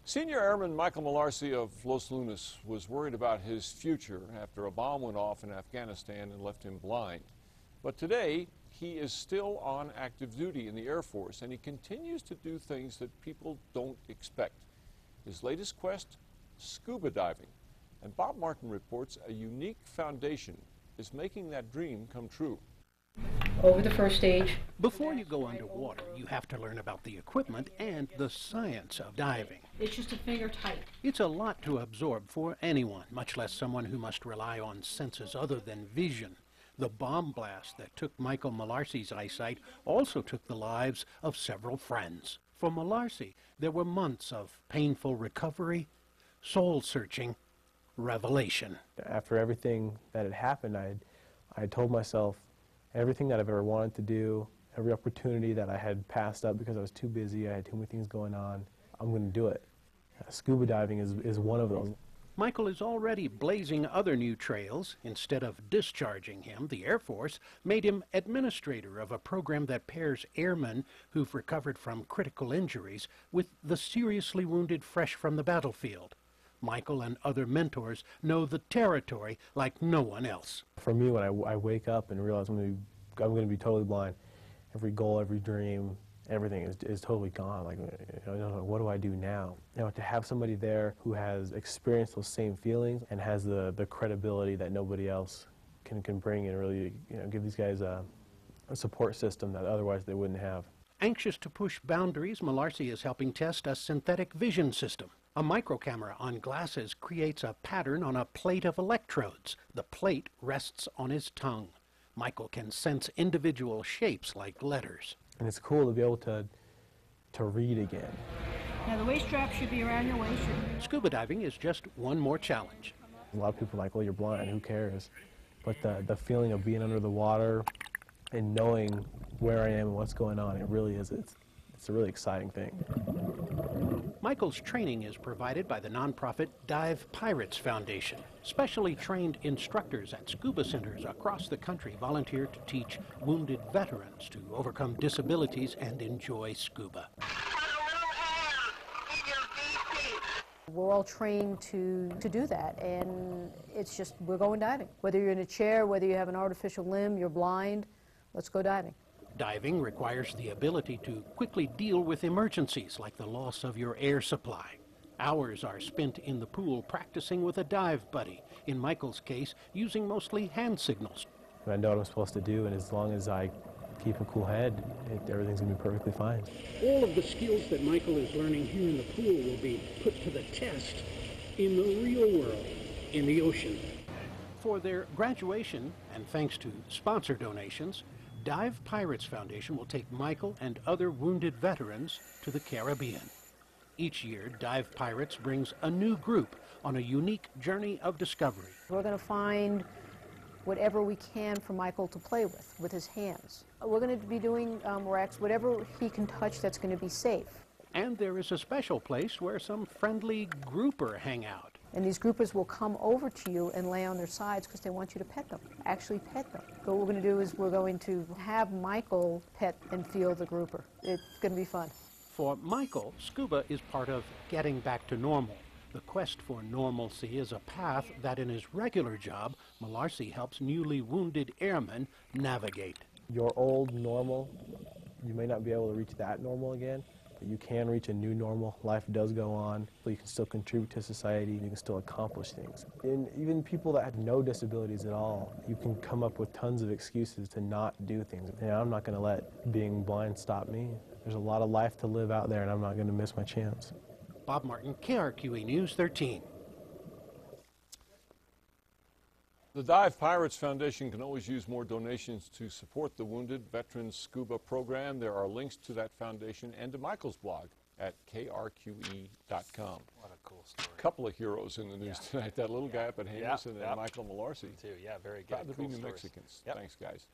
Senior Airman Michael Malarsie of Los Lunas was worried about his future after a bomb went off in Afghanistan and left him blind. But today, he is still on active duty in the Air Force, and he continues to do things that people don't expect. His latest quest, scuba diving. And Bob Martin reports a unique foundation is making that dream come true. Over the first stage. Before you go underwater, you have to learn about the equipment and the science of diving. It's just a finger tight. It's a lot to absorb for anyone, much less someone who must rely on senses other than vision. The bomb blast that took Michael Malarsie's eyesight also took the lives of several friends. For Malarsie, there were months of painful recovery, soul-searching, revelation. After everything that had happened, I told myself everything that I've ever wanted to do, every opportunity that I had passed up because I was too busy, I had too many things going on, I'm going to do it. Scuba diving is one of those. Michael is already blazing other new trails. Instead of discharging him, the Air Force made him administrator of a program that pairs airmen who've recovered from critical injuries with the seriously wounded fresh from the battlefield. Michael and other mentors know the territory like no one else. For me, when I wake up and realize I'm going to be totally blind, every goal, every dream, everything is totally gone. Like, what do I do now? To have somebody there who has experienced those same feelings and has the credibility that nobody else can bring, and really give these guys a support system that otherwise they wouldn't have. Anxious to push boundaries, Malarsie is helping test a synthetic vision system. A microcamera on glasses creates a pattern on a plate of electrodes. The plate rests on his tongue. Michael can sense individual shapes like letters. And it's cool to be able to read again. Now the waist strap should be around your waist. Scuba diving is just one more challenge. A lot of people are like, well, you're blind, who cares? But the feeling of being under the water and knowing where I am and what's going on, it really is, it's a really exciting thing. Michael's training is provided by the nonprofit Dive Pirates Foundation. Specially trained instructors at scuba centers across the country volunteer to teach wounded veterans to overcome disabilities and enjoy scuba. We're all trained to do that, and it's just, we're going diving. Whether you're in a chair, whether you have an artificial limb, you're blind, let's go diving. Diving requires the ability to quickly deal with emergencies like the loss of your air supply. Hours are spent in the pool practicing with a dive buddy, in Michael's case, using mostly hand signals. I know what I'm supposed to do, and as long as I keep a cool head, everything's going to be perfectly fine. All of the skills that Michael is learning here in the pool will be put to the test in the real world, in the ocean. For their graduation, and thanks to sponsor donations, Dive Pirates Foundation will take Michael and other wounded veterans to the Caribbean. Each year, Dive Pirates brings a new group on a unique journey of discovery. We're going to find whatever we can for Michael to play with his hands. We're going to be doing wrecks, whatever he can touch that's going to be safe. And there is a special place where some friendly grouper hang out. And these groupers will come over to you and lay on their sides because they want you to pet them, actually pet them. So what we're going to do is we're going to have Michael pet and feel the grouper. It's going to be fun. For Michael, scuba is part of getting back to normal. The quest for normalcy is a path that in his regular job, Malarsie helps newly wounded airmen navigate. Your old normal, you may not be able to reach that normal again, but you can reach a new normal. Life does go on, so you can still contribute to society, you can still accomplish things. And even people that have no disabilities at all, you can come up with tons of excuses to not do things. And I'm not going to let being blind stop me. There's a lot of life to live out there, and I'm not going to miss my chance. Bob Martin, KRQE News 13. The Dive Pirates Foundation can always use more donations to support the Wounded Veterans Scuba program. There are links to that foundation and to Michael's blog at krqe.com. What a cool story. A couple of heroes in the news tonight. That little guy up at Hamas and then Michael Malarsie. Too. Yeah, very good. Proud to be Cool New stories. Mexicans. Yep. Thanks, guys.